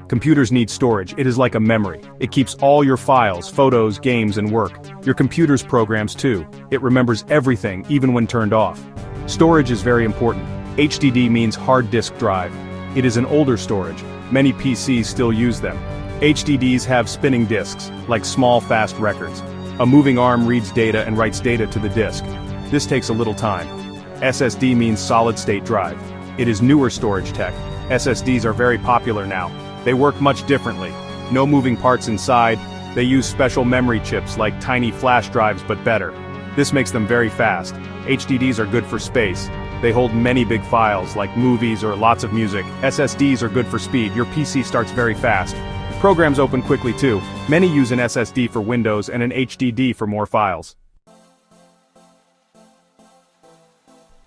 Computers need storage. It is like a memory. It keeps all your files, photos, games, and work. Your computer's programs too. It remembers everything, even when turned off. Storage is very important. HDD means hard disk drive. It is an older storage. Many PCs still use them. HDDs have spinning disks, like small fast records. A moving arm reads data and writes data to the disk. This takes a little time. SSD means solid-state drive. It is newer storage tech. SSDs are very popular now. They work much differently. No moving parts inside. They use special memory chips like tiny flash drives but better. This makes them very fast. HDDs are good for space. They hold many big files like movies or lots of music. SSDs are good for speed. Your PC starts very fast. Programs open quickly too. Many use an SSD for Windows and an HDD for more files.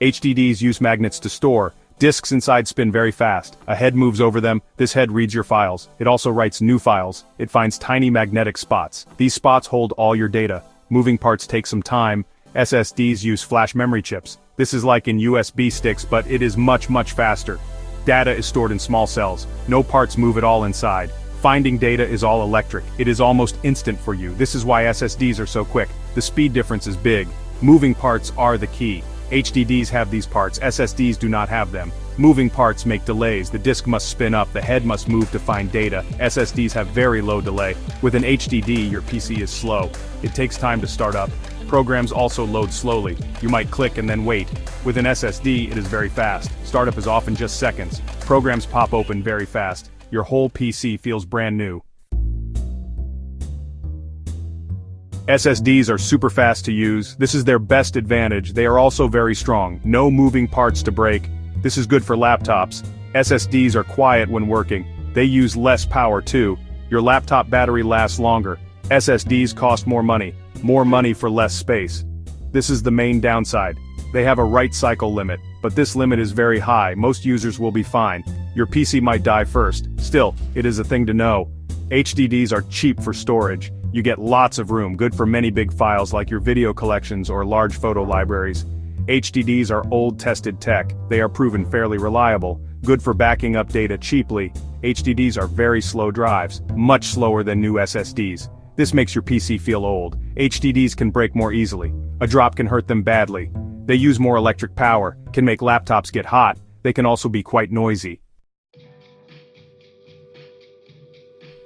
HDDs use magnets to store. Disks inside spin very fast. A head moves over them. This head reads your files. It also writes new files. It finds tiny magnetic spots. These spots hold all your data. Moving parts take some time. SSDs use flash memory chips. This is like in USB sticks, but it is much faster. Data is stored in small cells. No parts move at all inside. Finding data is all electric. It is almost instant for you. This is why SSDs are so quick. The speed difference is big. Moving parts are the key. HDDs have these parts, SSDs do not have them. Moving parts make delays, the disk must spin up, the head must move to find data. SSDs have very low delay. With an HDD, your PC is slow. It takes time to start up. Programs also load slowly. You might click and then wait. With an SSD, it is very fast. Startup is often just seconds. Programs pop open very fast. Your whole PC feels brand new. SSDs are super fast to use. This is their best advantage. They are also very strong. No moving parts to break. This is good for laptops. SSDs are quiet when working. They use less power too. Your laptop battery lasts longer. SSDs cost more money. More money for less space. This is the main downside. They have a write cycle limit, but this limit is very high. Most users will be fine. Your PC might die first. Still, it is a thing to know. HDDs are cheap for storage. You get lots of room, good for many big files like your video collections or large photo libraries. HDDs are old tested tech. They are proven fairly reliable, good for backing up data cheaply. HDDs are very slow drives, much slower than new SSDs. This makes your PC feel old. HDDs can break more easily. A drop can hurt them badly. They use more electric power, can make laptops get hot. They can also be quite noisy.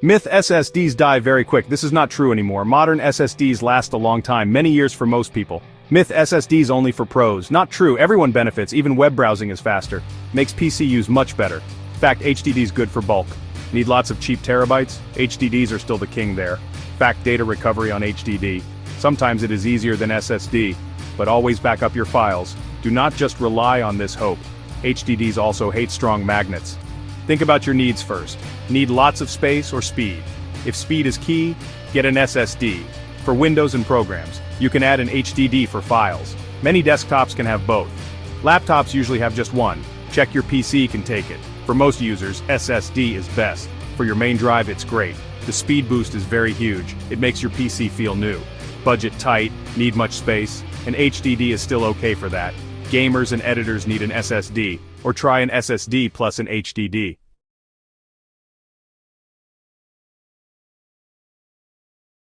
Myth: SSDs die very quick. This is not true anymore. Modern SSDs last a long time, many years for most people. Myth: SSDs only for pros. Not true, everyone benefits, even web browsing is faster. Makes PC use much better. In fact, HDDs good for bulk. Need lots of cheap terabytes? HDDs are still the king there. Fact: data recovery on HDD. Sometimes it is easier than SSD, but always back up your files. Do not just rely on this hope. HDDs also hate strong magnets. Think about your needs first. Need lots of space or speed? If speed is key, get an SSD. For Windows and programs, you can add an HDD for files. Many desktops can have both. Laptops usually have just one. Check your PC can take it. For most users, SSD is best. For your main drive, it's great. The speed boost is very huge. It makes your PC feel new. Budget tight, need much space, an HDD is still okay for that. Gamers and editors need an SSD, or try an SSD plus an HDD.